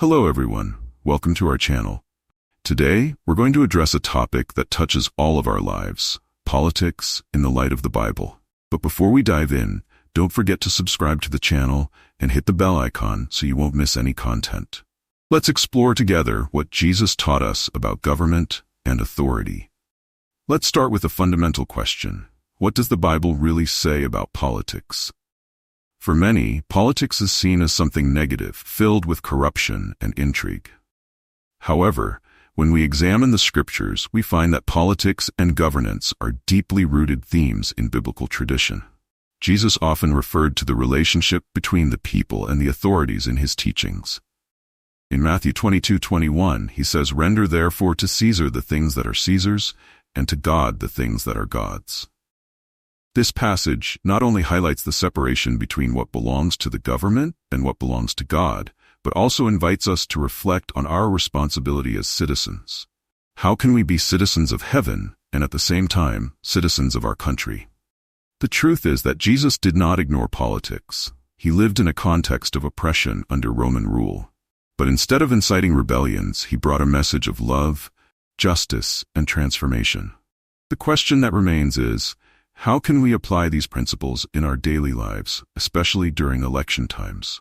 Hello everyone, welcome to our channel. Today, we're going to address a topic that touches all of our lives, politics in the light of the Bible. But before we dive in, don't forget to subscribe to the channel and hit the bell icon so you won't miss any content. Let's explore together what Jesus taught us about government and authority. Let's start with a fundamental question. What does the Bible really say about politics? For many, politics is seen as something negative, filled with corruption and intrigue. However, when we examine the scriptures, we find that politics and governance are deeply rooted themes in biblical tradition. Jesus often referred to the relationship between the people and the authorities in his teachings. In Matthew 22:21, he says, "Render therefore to Caesar the things that are Caesar's, and to God the things that are God's." This passage not only highlights the separation between what belongs to the government and what belongs to God, but also invites us to reflect on our responsibility as citizens. How can we be citizens of heaven and at the same time citizens of our country? The truth is that Jesus did not ignore politics. He lived in a context of oppression under Roman rule. But instead of inciting rebellions, he brought a message of love, justice, and transformation. The question that remains is, how can we apply these principles in our daily lives, especially during election times?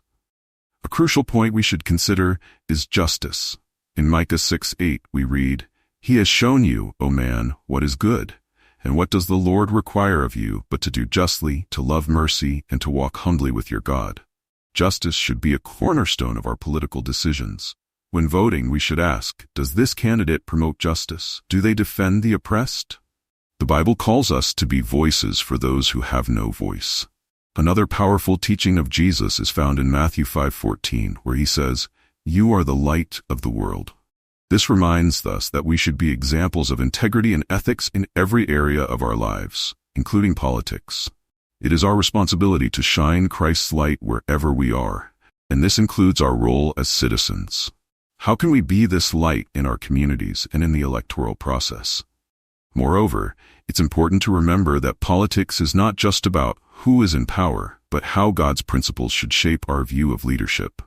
A crucial point we should consider is justice. In Micah 6:8 we read, "He has shown you, O man, what is good. And what does the Lord require of you but to do justly, to love mercy, and to walk humbly with your God?" Justice should be a cornerstone of our political decisions. When voting, we should ask, does this candidate promote justice? Do they defend the oppressed? The Bible calls us to be voices for those who have no voice. Another powerful teaching of Jesus is found in Matthew 5:14, where he says, "You are the light of the world." This reminds us that we should be examples of integrity and ethics in every area of our lives, including politics. It is our responsibility to shine Christ's light wherever we are, and this includes our role as citizens. How can we be this light in our communities and in the electoral process? Moreover, it's important to remember that politics is not just about who is in power, but how God's principles should shape our view of leadership.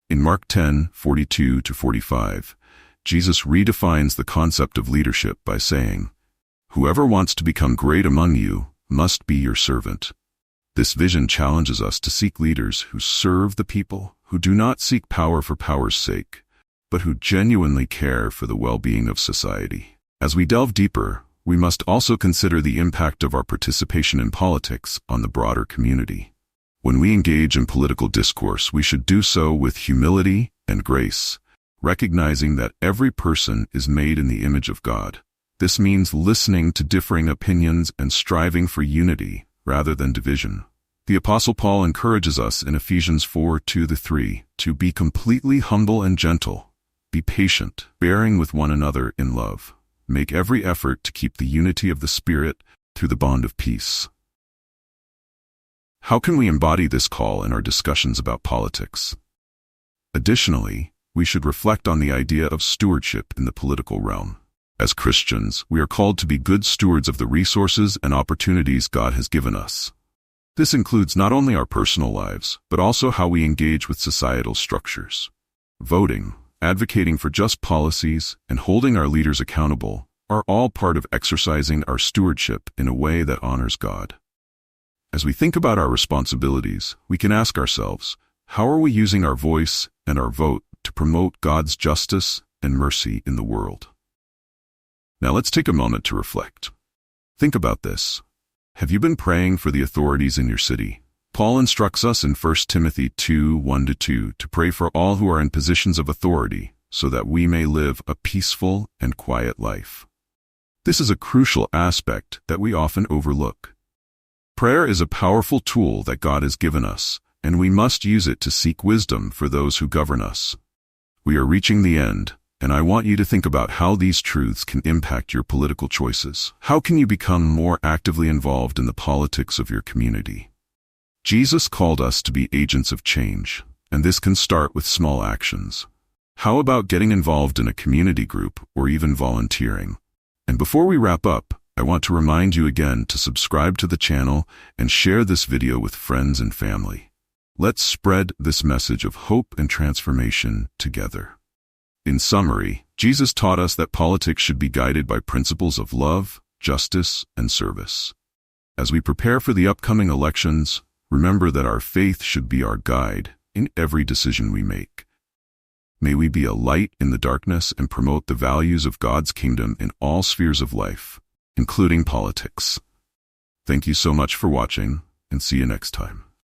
In Mark 10:42-45, Jesus redefines the concept of leadership by saying, "Whoever wants to become great among you must be your servant." This vision challenges us to seek leaders who serve the people, who do not seek power for power's sake, but who genuinely care for the well-being of society. As we delve deeper, we must also consider the impact of our participation in politics on the broader community. When we engage in political discourse, we should do so with humility and grace, recognizing that every person is made in the image of God. This means listening to differing opinions and striving for unity rather than division. The Apostle Paul encourages us in Ephesians 4:2-3 to be completely humble and gentle, be patient, bearing with one another in love. Make every effort to keep the unity of the Spirit through the bond of peace. How can we embody this call in our discussions about politics? Additionally, we should reflect on the idea of stewardship in the political realm. As Christians, we are called to be good stewards of the resources and opportunities God has given us. This includes not only our personal lives, but also how we engage with societal structures. Voting, advocating for just policies, and holding our leaders accountable are all part of exercising our stewardship in a way that honors God. As we think about our responsibilities, we can ask ourselves, how are we using our voice and our vote to promote God's justice and mercy in the world? Now let's take a moment to reflect. Think about this. Have you been praying for the authorities in your city? Paul instructs us in 1 Timothy 2:1-2 to pray for all who are in positions of authority, so that we may live a peaceful and quiet life. This is a crucial aspect that we often overlook. Prayer is a powerful tool that God has given us, and we must use it to seek wisdom for those who govern us. We are reaching the end, and I want you to think about how these truths can impact your political choices. How can you become more actively involved in the politics of your community? Jesus called us to be agents of change, and this can start with small actions. How about getting involved in a community group or even volunteering? And before we wrap up, I want to remind you again to subscribe to the channel and share this video with friends and family. Let's spread this message of hope and transformation together. In summary, Jesus taught us that politics should be guided by principles of love, justice, and service. As we prepare for the upcoming elections, remember that our faith should be our guide in every decision we make. May we be a light in the darkness and promote the values of God's kingdom in all spheres of life, including politics. Thank you so much for watching, and see you next time.